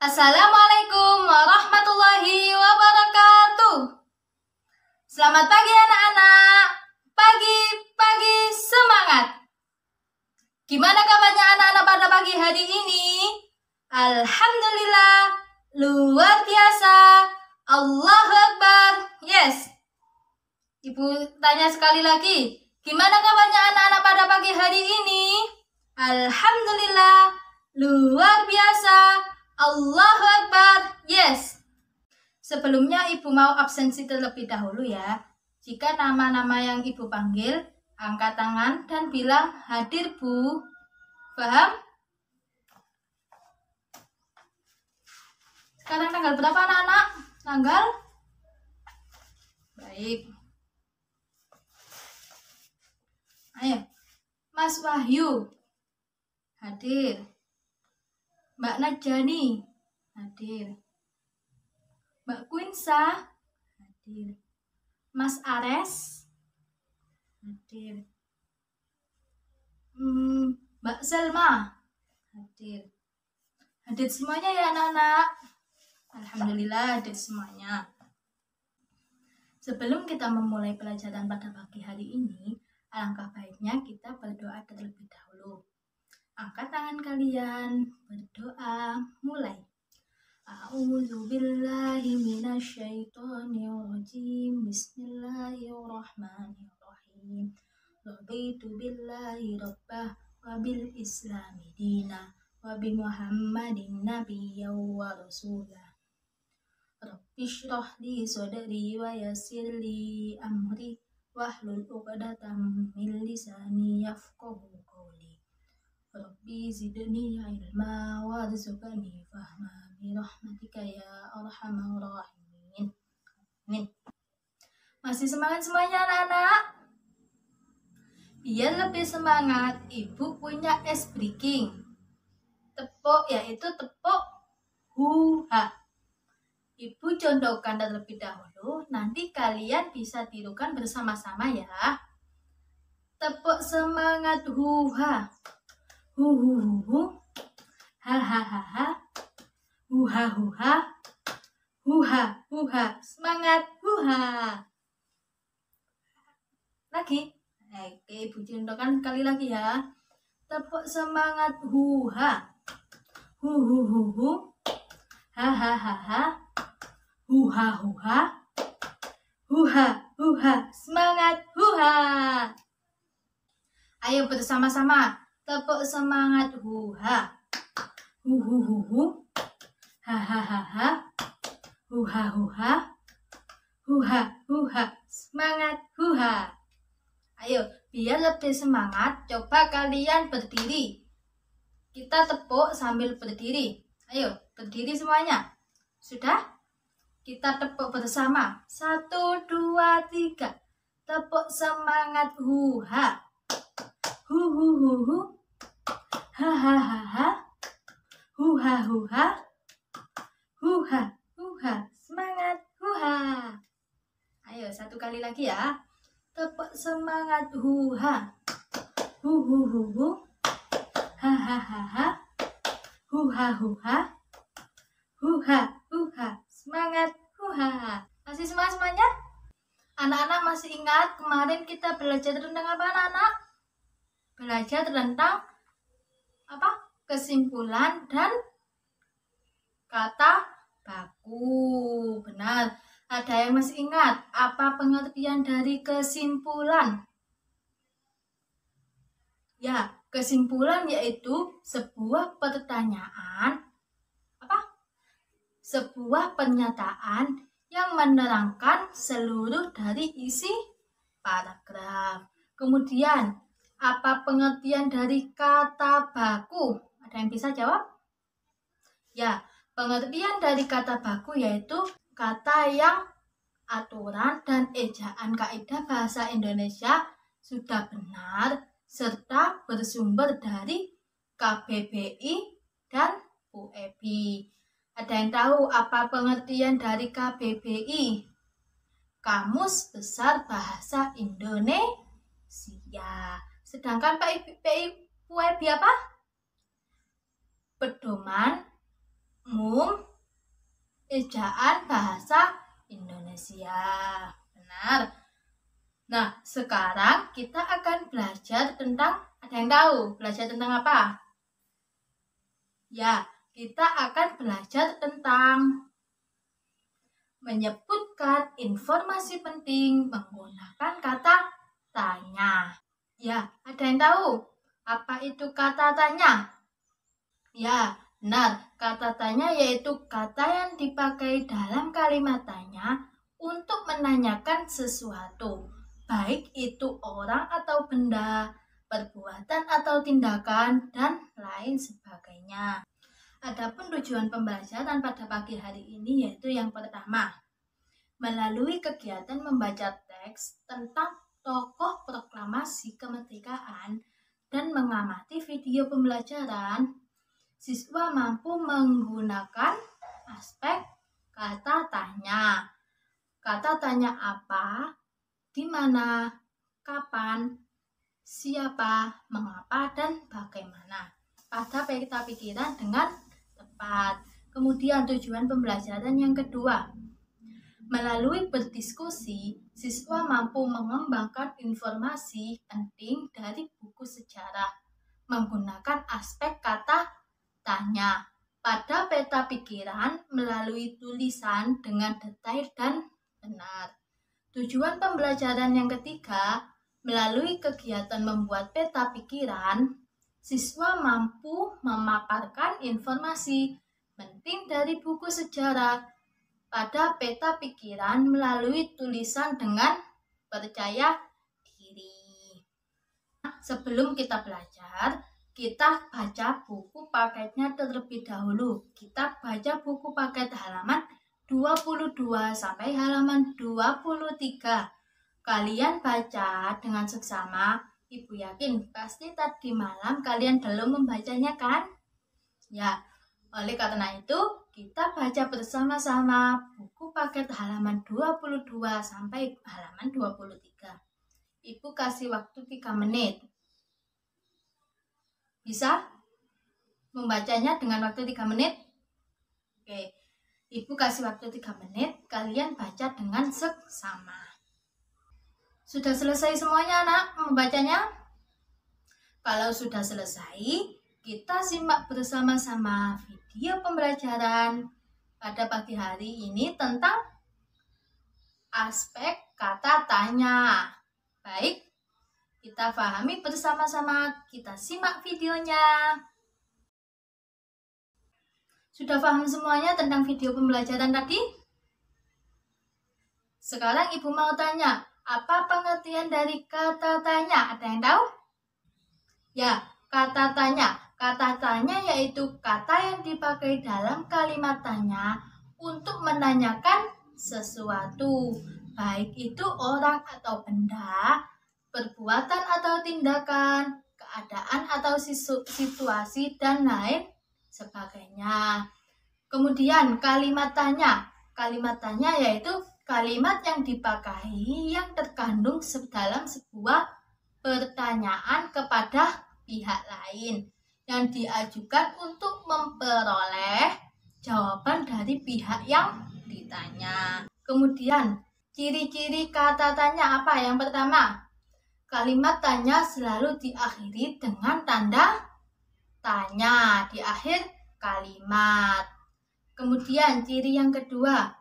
Assalamualaikum warahmatullahi wabarakatuh. Selamat pagi anak-anak. Pagi semangat. Gimana kabarnya anak-anak pada pagi hari ini? Alhamdulillah, luar biasa. Allahu Akbar. Yes. Ibu tanya sekali lagi. Gimana kabarnya anak-anak pada pagi hari ini? Alhamdulillah, luar biasa. Allahu Akbar. Yes. Sebelumnya ibu mau absensi terlebih dahulu ya. Jika nama-nama yang ibu panggil, angkat tangan dan bilang hadir bu. Paham? Sekarang tanggal berapa anak-anak? Tanggal? Baik. Ayo. Mas Wahyu. Hadir. Mbak Najani. Hadir. Mbak Quinsa. Hadir. Mas Ares. Hadir. Mbak Selma. Hadir. Hadir semuanya ya anak-anak. Alhamdulillah hadir semuanya. Sebelum kita memulai pelajaran pada pagi hari ini, alangkah baiknya kita berdoa terlebih dahulu. Angkat tangan kalian, berdoa, mulai. A'udzu billahi minasyaitonir rajim. Bismillahirrahmanirrahim. Raditu billahi rabbah wa bil islami dina wa bi Muhammadin nabiyyan wa rasulah. Rabbi shrah li sadri wa yassir li amri wahlul 'uqdatam min lisani yafqahu qawli. Rabbi zidni ilma warzuqni fahma bi rahmatika ya arhamar rahimin. Amin. Masih semangat semuanya anak-anak? Biar lebih semangat, ibu punya ice breaking. Tepuk yaitu tepuk hu-ha. Ibu contohkan terlebih dahulu, nanti kalian bisa tirukan bersama-sama ya. Tepuk semangat hu-ha. Hu hu hu hu, ha ha ha ha, hu ha hu ha, hu ha hu ha, semangat hu ha. Lagi, oke ibu contohkan sekali lagi ya. Tepuk semangat hu ha, hu hu hu hu, ha ha ha ha, hu ha hu ha, hu ha hu ha, semangat hu ha. Ayo bersama-sama. Tepuk semangat hu-ha. Hu-hu-hu-hu. Ha-ha-ha-ha. Hu-ha-hu-ha. Hu-ha-hu-ha. Semangat hu-ha. Ayo, biar lebih semangat, coba kalian berdiri. Kita tepuk sambil berdiri. Ayo, berdiri semuanya. Sudah? Kita tepuk bersama. 1, 2, 3. Tepuk semangat hu-ha. Hu-hu-hu-hu. Ha-ha-ha-ha. Hu-ha-hu-ha. Hu-ha-hu-ha. Semangat hu-ha. Ayo, satu kali lagi ya. Tepuk semangat hu-ha. Hu-hu-hu-hu. Ha-ha-ha-ha. Hu-ha-hu-ha. Hu-ha-hu-ha. Semangat hu-ha. Masih semangat semuanya? Anak-anak masih ingat kemarin kita belajar tentang apa anak-anak? Belajar tentang apa? Kesimpulan dan kata baku. Benar. Ada yang masih ingat apa pengertian dari kesimpulan? Ya, kesimpulan yaitu sebuah pertanyaan apa? Sebuah pernyataan yang menerangkan seluruh dari isi paragraf. Kemudian apa pengertian dari kata baku? Ada yang bisa jawab? Ya, pengertian dari kata baku yaitu kata yang aturan dan ejaan kaidah bahasa Indonesia sudah benar serta bersumber dari KBBI dan UEB. Ada yang tahu apa pengertian dari KBBI? Kamus Besar Bahasa Indonesia. Sedangkan PUEB apa? Pedoman Umum ejaan bahasa Indonesia. Benar. Nah, sekarang kita akan belajar tentang, ada yang tahu belajar tentang apa? Ya, kita akan belajar tentang menyebutkan informasi penting menggunakan kata tanya. Ya, ada yang tahu apa itu kata tanya? Ya, benar. Kata tanya yaitu kata yang dipakai dalam kalimat tanya untuk menanyakan sesuatu, baik itu orang atau benda, perbuatan atau tindakan, dan lain sebagainya. Adapun tujuan pembelajaran pada pagi hari ini yaitu yang pertama, melalui kegiatan membaca teks tentang tokoh proklamasi kemerdekaan dan mengamati video pembelajaran, siswa mampu menggunakan aspek kata tanya. Kata tanya apa, di mana, kapan, siapa, mengapa, dan bagaimana pada peta pikiran dengan tepat. Kemudian tujuan pembelajaran yang kedua, melalui berdiskusi, siswa mampu mengembangkan informasi penting dari buku sejarah menggunakan aspek kata tanya pada peta pikiran melalui tulisan dengan detail dan benar. Tujuan pembelajaran yang ketiga, melalui kegiatan membuat peta pikiran, siswa mampu memaparkan informasi penting dari buku sejarah pada peta pikiran melalui tulisan dengan percaya diri. Sebelum kita belajar, kita baca buku paketnya terlebih dahulu. Kita baca buku paket halaman 22 sampai halaman 23. Kalian baca dengan seksama. Ibu yakin pasti tadi malam kalian belum membacanya kan? Ya, oleh karena itu kita baca bersama-sama buku paket halaman 22 sampai halaman 23. Ibu kasih waktu 3 menit. Bisa membacanya dengan waktu 3 menit? Oke, Ibu kasih waktu 3 menit, kalian baca dengan seksama. Sudah selesai semuanya anak membacanya? Kalau sudah selesai, kita simak bersama-sama video pembelajaran pada pagi hari ini tentang aspek kata tanya. Baik, kita pahami bersama-sama, kita simak videonya. Sudah paham semuanya tentang video pembelajaran tadi? Sekarang Ibu mau tanya, apa pengertian dari kata tanya? Ada yang tahu? Ya, kata tanya. Kata tanya yaitu kata yang dipakai dalam kalimat tanya untuk menanyakan sesuatu, baik itu orang atau benda, perbuatan atau tindakan, keadaan atau situasi, dan lain sebagainya. Kemudian kalimat tanya. Kalimat tanya yaitu kalimat yang dipakai yang terkandung dalam sebuah pertanyaan kepada pihak lain yang diajukan untuk memperoleh jawaban dari pihak yang ditanya. Kemudian, ciri-ciri kata tanya apa? Yang pertama, kalimat tanya selalu diakhiri dengan tanda tanya di akhir kalimat. Kemudian, ciri yang kedua,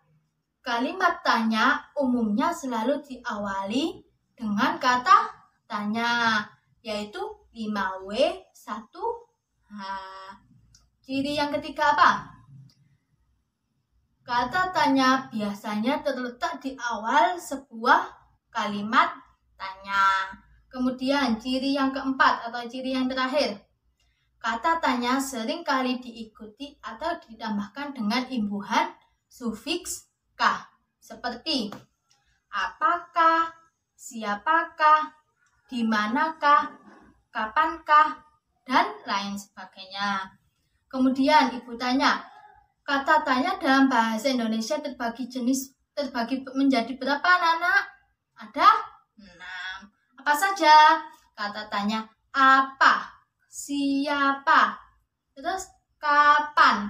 kalimat tanya umumnya selalu diawali dengan kata tanya, yaitu 5W 1H. Ciri yang ketiga apa? Kata tanya biasanya terletak di awal sebuah kalimat tanya. Kemudian ciri yang keempat atau ciri yang terakhir, kata tanya sering kali diikuti atau ditambahkan dengan imbuhan sufiks kah, seperti apakah, siapakah, dimanakah, kapankah, dan lain sebagainya. Kemudian Ibu tanya, kata tanya dalam bahasa Indonesia terbagi menjadi berapa anak-anak? Ada 6. Apa saja? Kata tanya apa, siapa, terus kapan,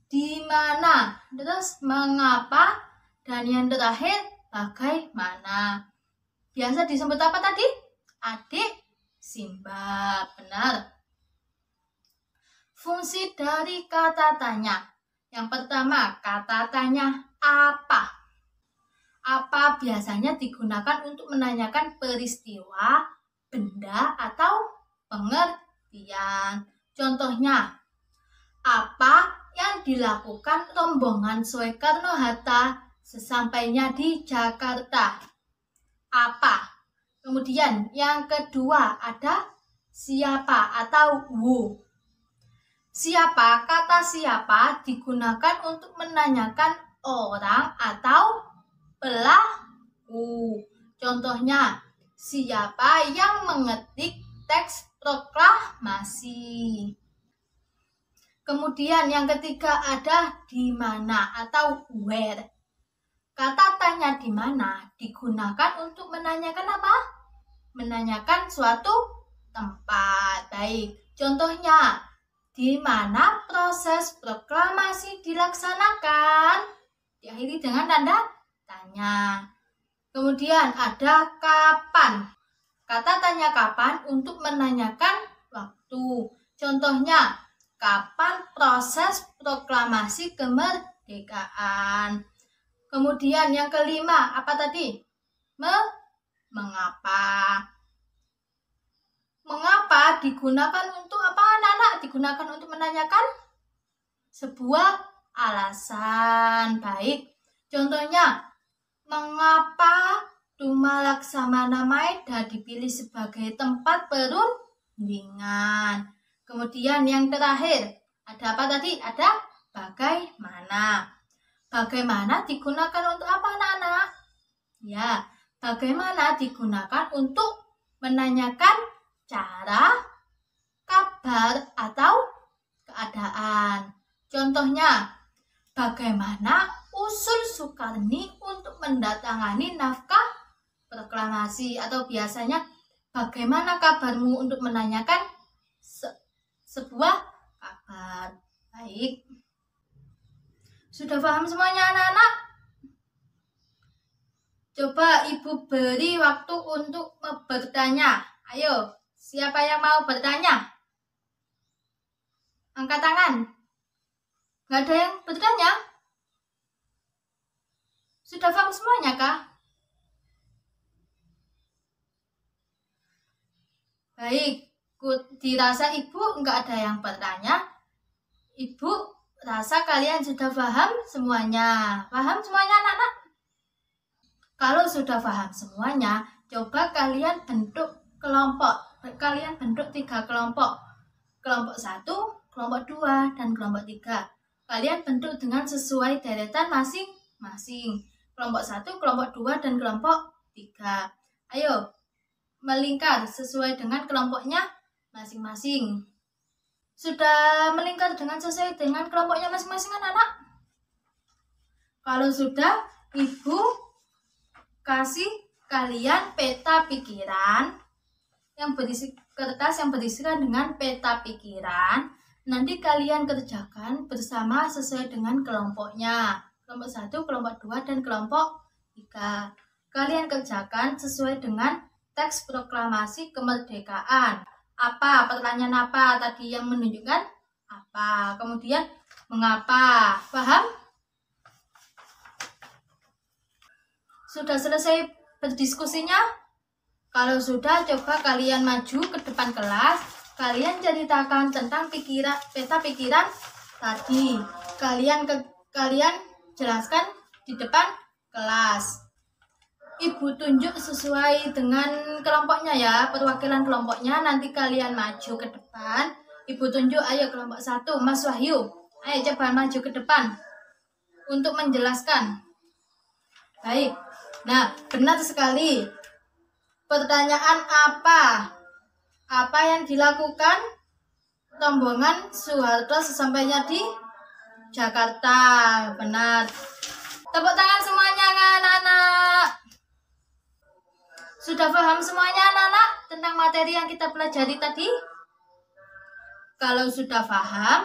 di mana, terus mengapa, dan yang terakhir bagaimana. Biasa disebut apa tadi? Adik Simba. Benar. Fungsi dari kata tanya. Yang pertama, kata tanya apa? Apa biasanya digunakan untuk menanyakan peristiwa, benda, atau pengertian. Contohnya, apa yang dilakukan rombongan Soekarno-Hatta sesampainya di Jakarta? Apa? Kemudian yang kedua ada siapa atau who. Siapa, kata siapa digunakan untuk menanyakan orang atau pelaku. Contohnya, siapa yang mengetik teks proklamasi. Kemudian yang ketiga ada di mana atau where. Kata tanya di mana digunakan untuk menanyakan apa? Menanyakan suatu tempat. Baik, contohnya, di mana proses proklamasi dilaksanakan? Diakhiri dengan tanda tanya. Kemudian ada kapan. Kata tanya kapan untuk menanyakan waktu. Contohnya, kapan proses proklamasi kemerdekaan? Kemudian yang kelima, apa tadi? Mengapa. Mengapa digunakan untuk apa, anak-anak? Digunakan untuk menanyakan sebuah alasan. Baik, contohnya, mengapa Duma Laksamana Maeda dipilih sebagai tempat perundingan? Kemudian yang terakhir, ada apa tadi? Ada bagaimana. Bagaimana digunakan untuk apa, anak-anak? Ya, bagaimana digunakan untuk menanyakan cara, kabar, atau keadaan. Contohnya, bagaimana usul Soekarni untuk mendatangani naskah proklamasi, atau biasanya bagaimana kabarmu untuk menanyakan sebuah kabar. Baik. Sudah paham semuanya, anak-anak? Coba Ibu beri waktu untuk bertanya. Ayo, siapa yang mau bertanya? Angkat tangan. Nggak ada yang bertanya? Sudah paham semuanya, kah? Baik, dirasa Ibu nggak ada yang bertanya. Ibu rasa kalian sudah paham semuanya. Paham semuanya, anak-anak? Kalau sudah paham semuanya, coba kalian bentuk kelompok. Kalian bentuk 3 kelompok. Kelompok 1, kelompok 2, dan kelompok 3. Kalian bentuk dengan sesuai deretan masing-masing. Kelompok 1, kelompok 2, dan kelompok 3. Ayo, melingkar sesuai dengan kelompoknya masing-masing. Sudah melingkar dengan sesuai dengan kelompoknya masing-masing, anak-anak? Kalau sudah, Ibu kasih kalian peta pikiran yang berisi kertas yang berisikan dengan peta pikiran. Nanti kalian kerjakan bersama sesuai dengan kelompoknya. Kelompok 1, kelompok 2, dan kelompok 3. Kalian kerjakan sesuai dengan teks proklamasi kemerdekaan. Apa? Pertanyaan apa tadi yang menunjukkan apa? Kemudian mengapa? Paham? Sudah selesai berdiskusinya? Kalau sudah, coba kalian maju ke depan kelas. Kalian ceritakan tentang peta pikiran tadi. Kalian jelaskan di depan kelas. Ibu tunjuk sesuai dengan kelompoknya ya, perwakilan kelompoknya. Nanti kalian maju ke depan. Ibu tunjuk, ayo kelompok 1, Mas Wahyu. Ayo coba maju ke depan untuk menjelaskan. Baik. Nah, benar sekali. Pertanyaan apa? Apa yang dilakukan rombongan Soeharto sesampainya di Jakarta? Benar. Tepuk tangan semuanya, anak-anak. Sudah paham semuanya, anak-anak, tentang materi yang kita pelajari tadi? Kalau sudah paham,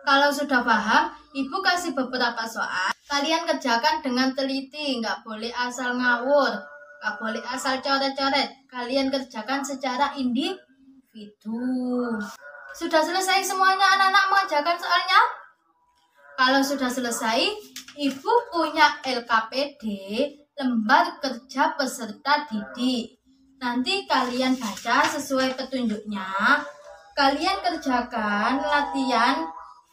Kalau sudah paham, Ibu kasih beberapa soal. Kalian kerjakan dengan teliti, nggak boleh asal ngawur, nggak boleh asal coret-coret. Kalian kerjakan secara individu. Sudah selesai semuanya anak-anak mengerjakan soalnya? Kalau sudah selesai, Ibu punya LKPD, lembar kerja peserta didik. Nanti kalian baca sesuai petunjuknya. Kalian kerjakan latihan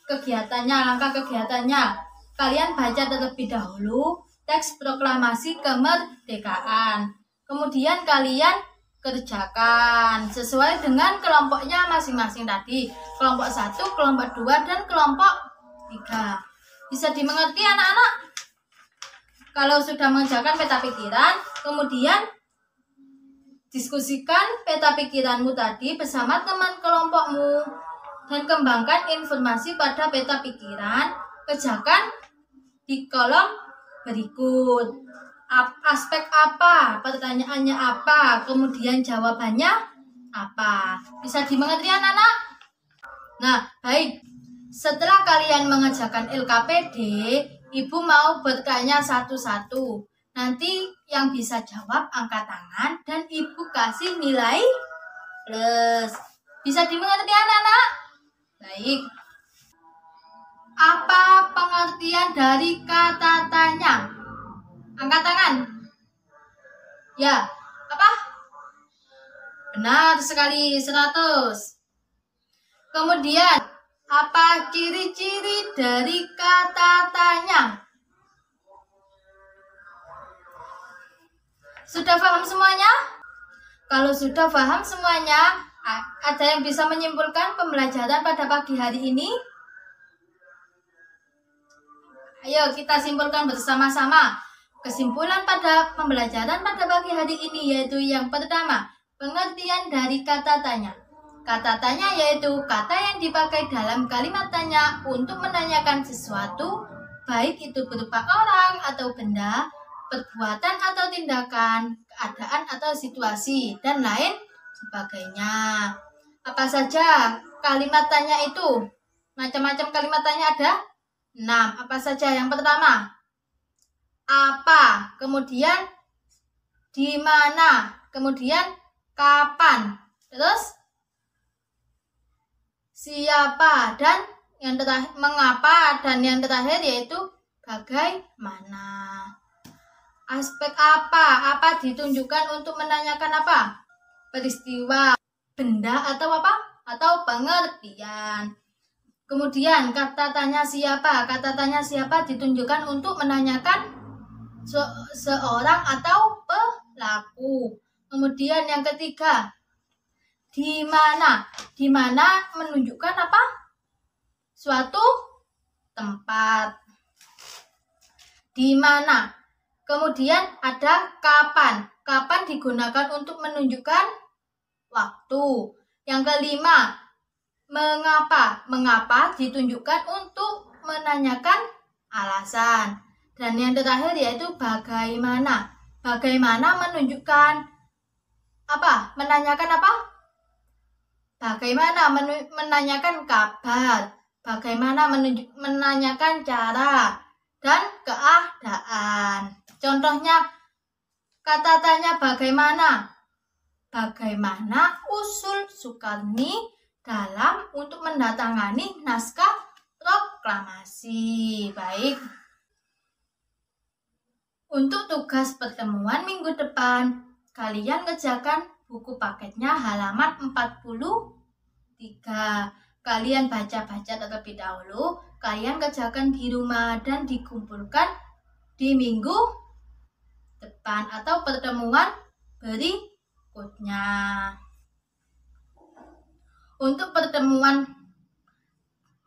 kegiatannya, langkah kegiatannya. Kalian baca terlebih dahulu teks proklamasi kemerdekaan. Kemudian kalian kerjakan sesuai dengan kelompoknya masing-masing tadi. Kelompok 1, kelompok 2, dan kelompok 3. Bisa dimengerti anak-anak? Kalau sudah mengerjakan peta pikiran, kemudian diskusikan peta pikiranmu tadi bersama teman kelompokmu dan kembangkan informasi pada peta pikiran. Kerjakan di kolom berikut. Aspek apa? Pertanyaannya apa? Kemudian jawabannya apa? Bisa dimengerti anak-anak? Nah, baik. Setelah kalian mengerjakan LKPD, Ibu mau bertanya satu-satu. Nanti yang bisa jawab angkat tangan dan Ibu kasih nilai plus. Bisa dimengerti anak-anak? Baik. Apa pengertian dari kata tanya? Angkat tangan. Ya, apa? Benar sekali, 100. Kemudian, apa ciri-ciri dari kata tanya? Sudah paham semuanya? Kalau sudah paham semuanya, ada yang bisa menyimpulkan pembelajaran pada pagi hari ini? Ayo kita simpulkan bersama-sama. Kesimpulan pada pembelajaran pada pagi hari ini yaitu yang pertama, pengertian dari kata tanya. Kata tanya yaitu kata yang dipakai dalam kalimat tanya untuk menanyakan sesuatu, baik itu berupa orang atau benda, perbuatan atau tindakan, keadaan atau situasi, dan lain sebagainya. Apa saja kalimat tanya itu? Macam-macam kalimat tanya ada 6. Apa saja? Yang pertama, apa, kemudian di mana, kemudian kapan, terus siapa, dan yang terakhir mengapa, dan yang terakhir yaitu bagaimana. Aspek apa ditunjukkan untuk menanyakan apa? Peristiwa, benda, atau apa? Atau pengertian. Kemudian kata tanya siapa. Kata tanya siapa ditunjukkan untuk menanyakan seorang atau pelaku. Kemudian yang ketiga, di mana. Di mana menunjukkan apa? Suatu tempat. Di mana. Kemudian ada kapan. Kapan digunakan untuk menunjukkan waktu. Yang kelima, mengapa. Mengapa ditunjukkan untuk menanyakan alasan. Dan yang terakhir yaitu bagaimana. Bagaimana menunjukkan apa? Menanyakan apa? Bagaimana menanyakan kabar. Bagaimana menanyakan cara dan keadaan. Contohnya, kata tanya bagaimana. Bagaimana usul Soekarni dalam untuk mendatangani naskah proklamasi. Baik. Untuk tugas pertemuan minggu depan, kalian kerjakan buku paketnya halaman 43. Kalian baca-baca terlebih dahulu, kalian kerjakan di rumah dan dikumpulkan di minggu depan atau pertemuan berikutnya. Untuk pertemuan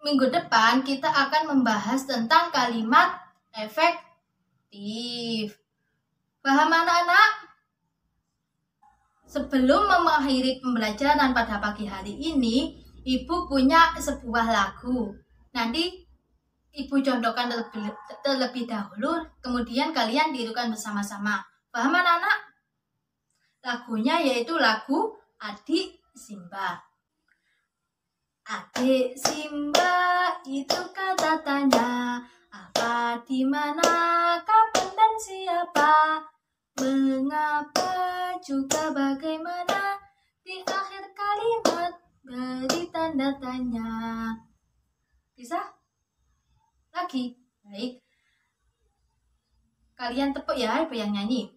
minggu depan, kita akan membahas tentang kalimat efektif. Paham anak-anak? Sebelum mengakhiri pembelajaran pada pagi hari ini, Ibu punya sebuah lagu. Nanti Ibu contohkan terlebih dahulu, kemudian kalian tirukan bersama-sama. Paham anak-anak? Lagunya yaitu lagu Adik Simba. Adik Simba itu kata tanya, apa, di mana, kapan dan siapa, mengapa, juga bagaimana, di akhir kalimat beri tanda tanya. Bisa? Lagi? Baik. Kalian tepuk ya, ibu yang nyanyi.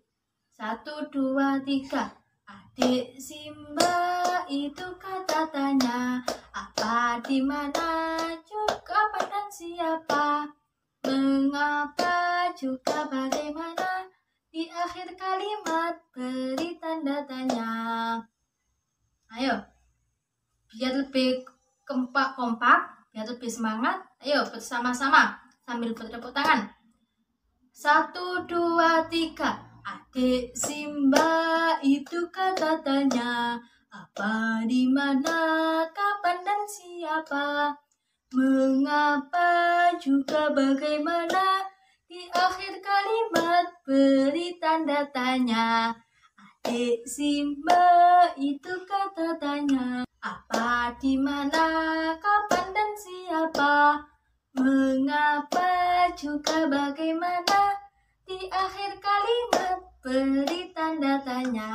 1, 2, 3. Adik Simba itu kata tanya, apa, di mana, juga kapan dan siapa, mengapa, juga bagaimana, di akhir kalimat beri tanda tanya. Ayo, biar lebih kompak, biar lebih semangat, ayo bersama-sama sambil bertepuk tangan. 1, 2, 3. Adik Simba itu kata tanya, apa, di mana, kapan dan siapa, mengapa, juga bagaimana, di akhir kalimat beri tanda tanya. Adik Simba itu kata tanya, apa, di mana, kapan dan siapa, mengapa, juga bagaimana, di akhir kalimat beri tanda tanya.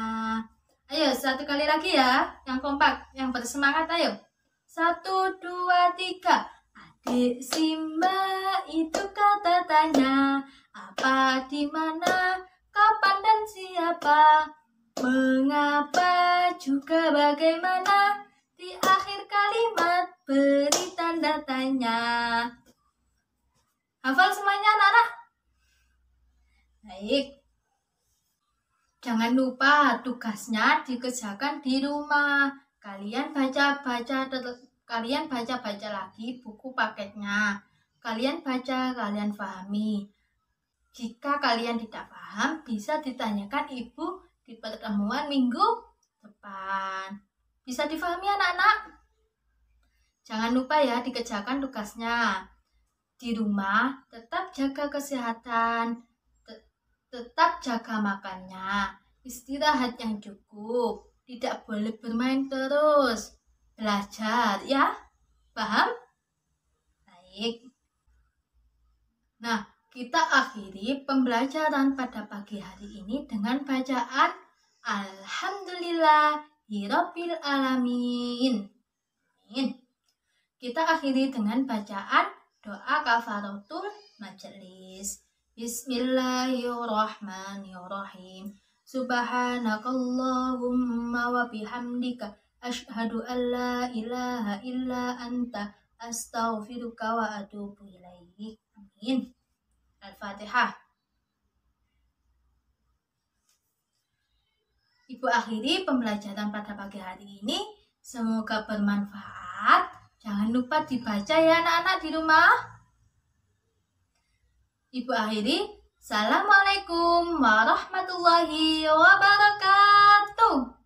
Ayo, satu kali lagi ya, yang kompak, yang bersemangat, ayo. 1, 2, 3. Adik Simba itu kata tanya, apa, di mana, kapan dan siapa, mengapa, juga bagaimana, di akhir kalimat beri tanda tanya. Hafal semuanya anak-anak? Baik. Jangan lupa tugasnya dikerjakan di rumah. Kalian baca-baca lagi buku paketnya. Kalian baca, kalian pahami. Jika kalian tidak paham, bisa ditanyakan ibu di pertemuan minggu depan. Bisa difahami anak-anak? Jangan lupa ya dikerjakan tugasnya. Di rumah tetap jaga kesehatan, tetap jaga makannya, istirahat yang cukup, tidak boleh bermain terus, belajar ya, paham? Baik. Nah, kita akhiri pembelajaran pada pagi hari ini dengan bacaan Alhamdulillahirabbil alamin. Kita akhiri dengan bacaan doa kafaratul majelis. Bismillahirrahmanirrahim. Subhanakallahumma wa bihamdika asyhadu an la ilaha illa anta astaghfiruka wa atubu ilaik. Amin. Al-Fatihah. Ibu akhiri pembelajaran pada pagi hari ini. Semoga bermanfaat. Jangan lupa dibaca ya anak-anak di rumah. Ibu akhiri. Assalamualaikum warahmatullahi wabarakatuh.